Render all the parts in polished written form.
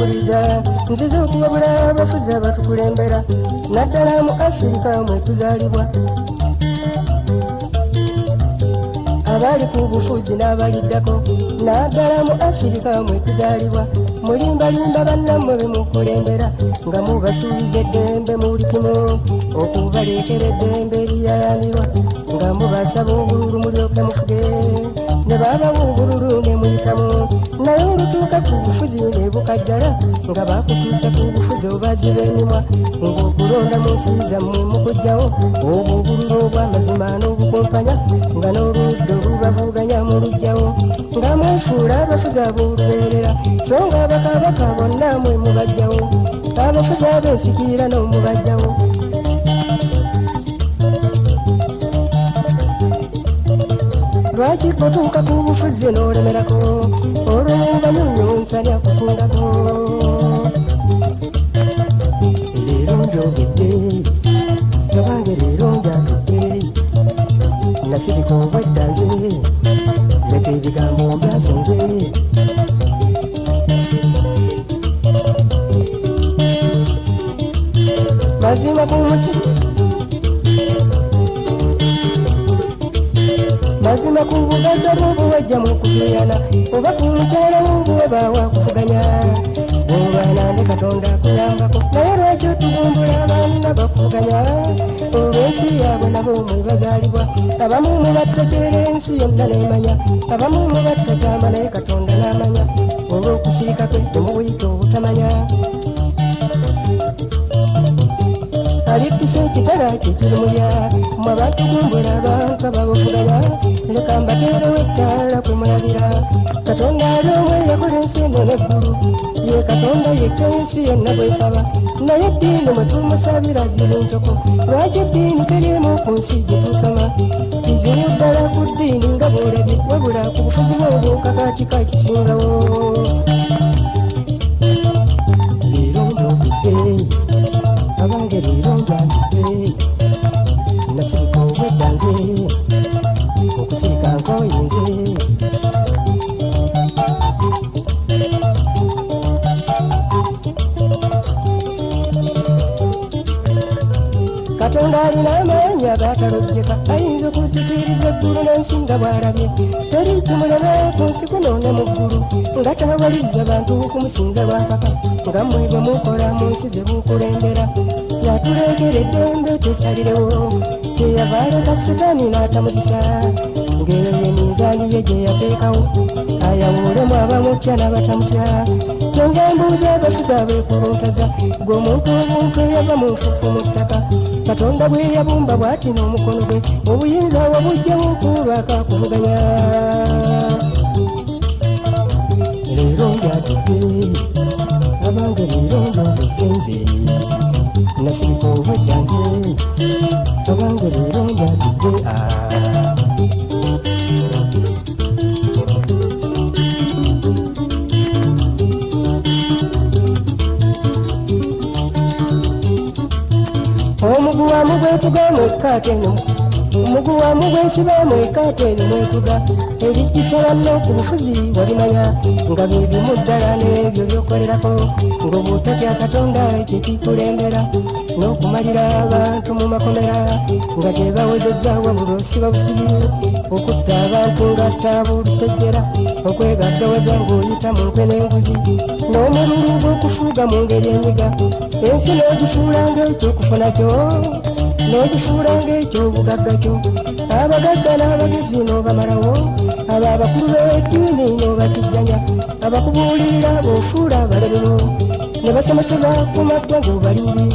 mpuliriza nziza okuwabula abafuzi abatukulembera naddala mu Afirika mwe tuzaalibwa abali ku bufuzi n'abaliddako naddala mu Afirika mwe tuzaalibwa mulimbalimba bannammwe be mukulembera nga mubasuubiza eddembe muli kimu okubaleekera eddembe eriyayamirwa nga mubasaba obululu mulyoke mufuge ne babawa obululu ne muyitamu naye olutuuka ku bufuzi ne bukajjala nga bakutuusa ku bufuzi obaziba emimwa ng'okulonda mu nsi zammwe mukujjawo obwo obululu obw'amazima n'obukumpanya nga n'oludda olubavuganya mulugjawo nga mwefuula abafuzi ab'olubeerera so nga bakabaka bonna mwe mubajjawo abafuzi ab'ensikirira n'omubajjawo lwaki kotuuka ku bufuzi n'olemerako olw'obanyonyo nsanya kusingako leero njogedde obange leero njagedde nasirika obwedda nze leka ebigambo mbyaso nze mazima ku mutima mazima ku bugagga bw'obuwajja mu kugiyana oba ku mukyala w'obuwe baawa kuvuganya bw'obaana ne Katonda akuyambako naye lwaki otugumbula abaana bakuvuganya olw'ensi yaabwe nabo mwe bazaalibwa abamu mu battakyera ensi yonna n'emanya abamu mu battakyama naye Katonda n'amanya olw'okusirika kwe temubuyita obutamanya alittisa ekitala kyekirimulya mwe batugumbula abantu ababavuganya leka mbateerewo ettaala kwe mulabira Katonda ali omwe yakola ensi eno n'eggulu ye Katonda yekka ensi yonna bwesaba naye eddiini mwe tumusabira ziri ntoko lwaki eddiini teriemu ku nsi gye tusoma kizibu ddala ku ddiini nga bwolabye wabula ku bufuzi bw'obwokakaati kakisingawo leero ndogedde abange leero njagedde nasirika obwedda nze okusirika nkoyinze Katonda alina amaanyi agatalojjeka ayinza okuzikiriza eggulu n'ensi nga bw'alabye teri kimuleme ku nsi kuno ne mu ggulu nga tawaliriza bantu kumusinza lwakaka nga mmwe bwe mukola mu nsi ze bukulembera yatuleekera eddembe tesalirewo teyava aleka Setaani n'atamuzisa ng'eyo ye minzaani ye gye yateekawo ayawulemu abamutya n'abatamutya kyonga mbuuza abafuzi abeekuluntaza gw'omuntu obuntu eyava mu nfufu mu ttaka Katonda bwe yabumba bw'ati n'omukono gwe obuyinza wabujjamu kulwaka kuvuganya leero njagedde abange leero njagedde nze nasirika obwedda nze abange leero njagedde omuguwamu gwetuga mwekkaateno omuguwamu gwesibamu ekkaateno mwetuga ebijjisala nno ku bufuzi walimanya nga byebimu ddala n'ebyo byokolerako ng'obutatya Katonda kyekikulembera n'okumalira abantu mu makomera nga tebawezezza wabula osiba busibi okutta abantu ng'attaaba olusejjera okwegaggaweza ng'oyita mu nkwe n'enguzi n'omululu gw'okufuuga mu ngeri enyiga ensi n'ogifuula ng'ekyokufuna kyo n'ogifuula ng'ekyobugagga kyo abagagga n'abagezi n'obamalawo abo abakulu b'eddiini n'obakijjanya abakubuulirira b'ofuula abalebero ne basomeseza ku maggwa ng'obalibi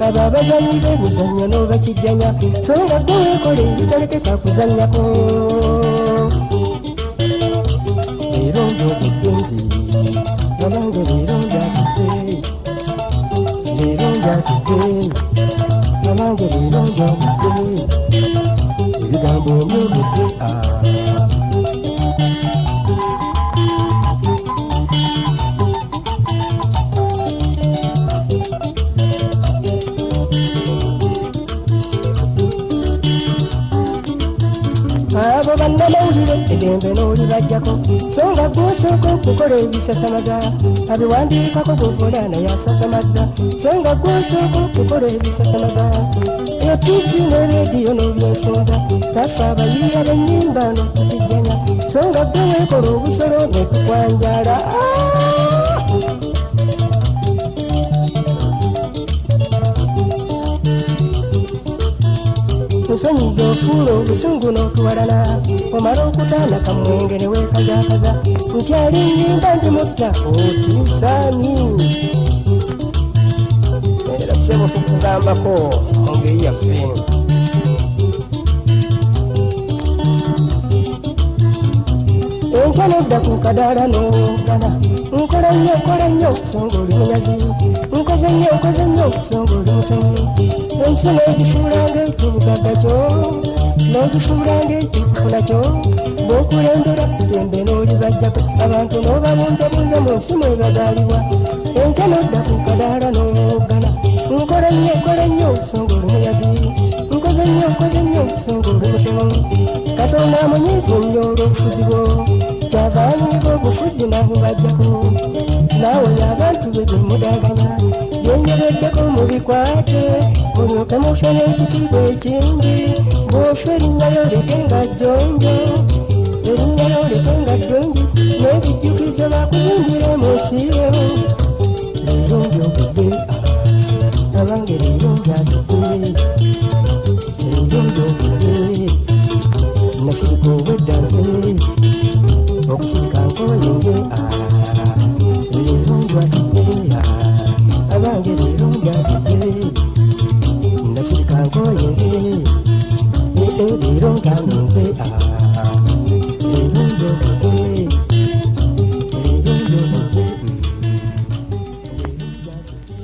abo abazanyi b'emizannyo n'obakijjanya so nga ggwe weekole ebitalekeka kuzannyako leero njogedde nze abange leero njagedde leero njagedde abange leero njagedde ebigambo mbyogedde abo bannamawulire eddembe n'olibajjako so nga gwosooka okukola ebisasamaza abiwandiikako gwovola naye asasamaza so nga gwosooka okukola ebisasamaza eyo tivi ne rediyo n'obyenfunza tafe abayiiya b'ennyimba n'okutijjanya so nga gwe weekola obusolo nekukwanjala nsonyiza ofuula obusungu n'otuwalana omala okutaana kamwenge ne weekazakaza nti alinnyimba ndimutta otisaani era ssebo tukugambako mu ngeri yaffe enkya nodda ku kadaala n'ogana nkola nnyo okusonga oli munyazi nkoze nnyo okusonga oli mutomi ensi n'ogifuulanga ekibugadda kyo n'ogifuulanga ekikufuna kyo bw'okulembera tembe n'olibajjako abantu n'obabuuzabunza mu nsi mwebazaalibwa enkya nodda ku kadaala n'ogana nkola nnyo okusonga oli munyazi nkoze nnyo okusonga oli mutomi katonda amunyiivu nnyo olw'obufuzi bwo kyavaanyiga obufuzi nabubajjako naawonya abantu be bemudaganya byenyogeddeko mubikwate mulyoke mufene ekitiibwa ekingi bw'ofe erinnayo leke nga jjonjo n'ebijjukizo bakuzingire mu nsiibo leero njogedde abange leero njatukule leero njogedde nasirika obweddanze okusirika nkoyenge leero njwatu